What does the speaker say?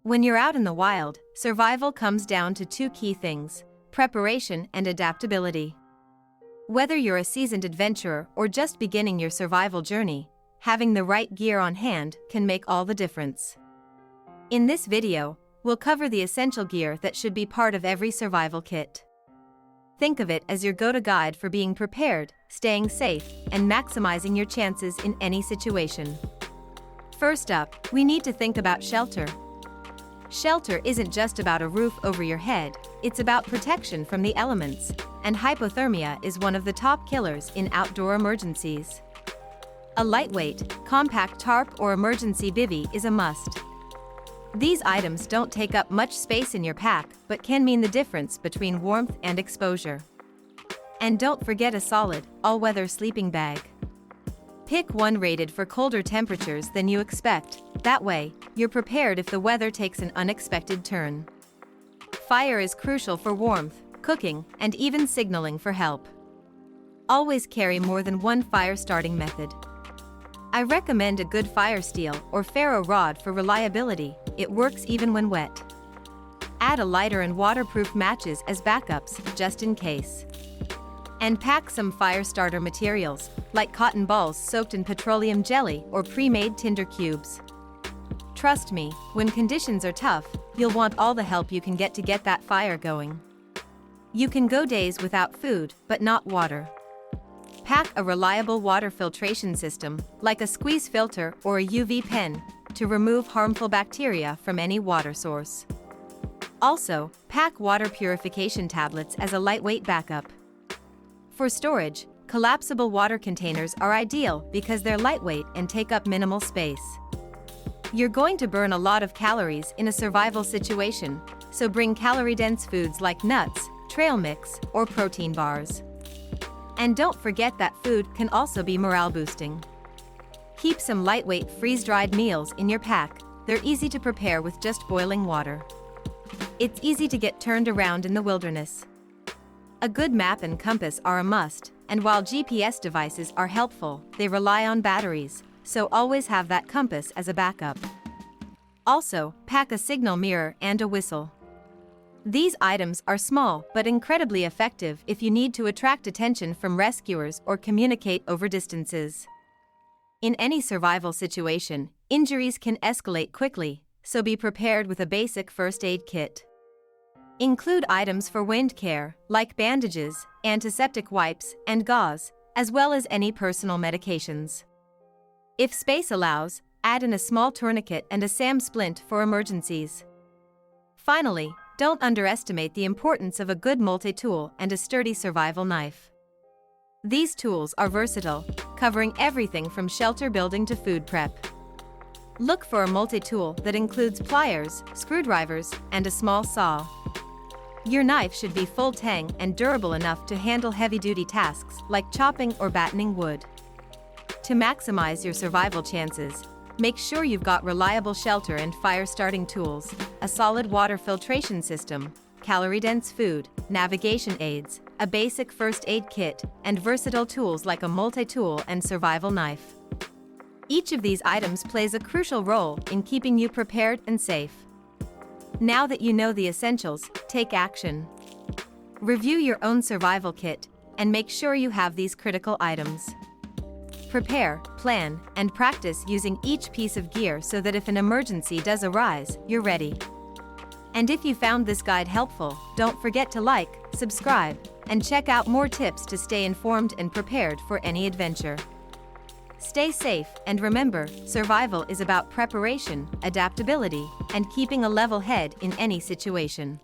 When you're out in the wild, survival comes down to two key things: preparation and adaptability. Whether you're a seasoned adventurer or just beginning your survival journey, having the right gear on hand can make all the difference. In this video, we'll cover the essential gear that should be part of every survival kit. Think of it as your go-to guide for being prepared, staying safe, and maximizing your chances in any situation. First up, we need to think about shelter. Shelter isn't just about a roof over your head, it's about protection from the elements, and hypothermia is one of the top killers in outdoor emergencies. A lightweight, compact tarp or emergency bivvy is a must. These items don't take up much space in your pack but can mean the difference between warmth and exposure. And don't forget a solid, all-weather sleeping bag. Pick one rated for colder temperatures than you expect, that way, you're prepared if the weather takes an unexpected turn. Fire is crucial for warmth, cooking, and even signaling for help. Always carry more than one fire starting method. I recommend a good fire steel or ferro rod for reliability, it works even when wet. Add a lighter and waterproof matches as backups, just in case. And pack some fire starter materials, like cotton balls soaked in petroleum jelly or pre-made tinder cubes. Trust me, when conditions are tough, you'll want all the help you can get to get that fire going. You can go days without food, but not water. Pack a reliable water filtration system, like a squeeze filter or a UV pen, to remove harmful bacteria from any water source. Also, pack water purification tablets as a lightweight backup. For storage, collapsible water containers are ideal because they're lightweight and take up minimal space. You're going to burn a lot of calories in a survival situation, so bring calorie-dense foods like nuts, trail mix, or protein bars. And don't forget that food can also be morale-boosting. Keep some lightweight freeze-dried meals in your pack, they're easy to prepare with just boiling water. It's easy to get turned around in the wilderness. A good map and compass are a must, and while GPS devices are helpful, they rely on batteries, so always have that compass as a backup. Also, pack a signal mirror and a whistle. These items are small but incredibly effective if you need to attract attention from rescuers or communicate over distances. In any survival situation, injuries can escalate quickly, so be prepared with a basic first aid kit. Include items for wound care, like bandages, antiseptic wipes, and gauze, as well as any personal medications. If space allows, add in a small tourniquet and a SAM splint for emergencies. Finally, don't underestimate the importance of a good multi-tool and a sturdy survival knife. These tools are versatile, covering everything from shelter building to food prep. Look for a multi-tool that includes pliers, screwdrivers, and a small saw. Your knife should be full tang and durable enough to handle heavy-duty tasks like chopping or battening wood. To maximize your survival chances, make sure you've got reliable shelter and fire-starting tools, a solid water filtration system, calorie-dense food, navigation aids, a basic first aid kit, and versatile tools like a multi-tool and survival knife. Each of these items plays a crucial role in keeping you prepared and safe. Now that you know the essentials, take action. Review your own survival kit, and make sure you have these critical items. Prepare, plan, and practice using each piece of gear so that if an emergency does arise, you're ready. And if you found this guide helpful, don't forget to like, subscribe, and check out more tips to stay informed and prepared for any adventure. Stay safe, and remember, survival is about preparation, adaptability, and keeping a level head in any situation.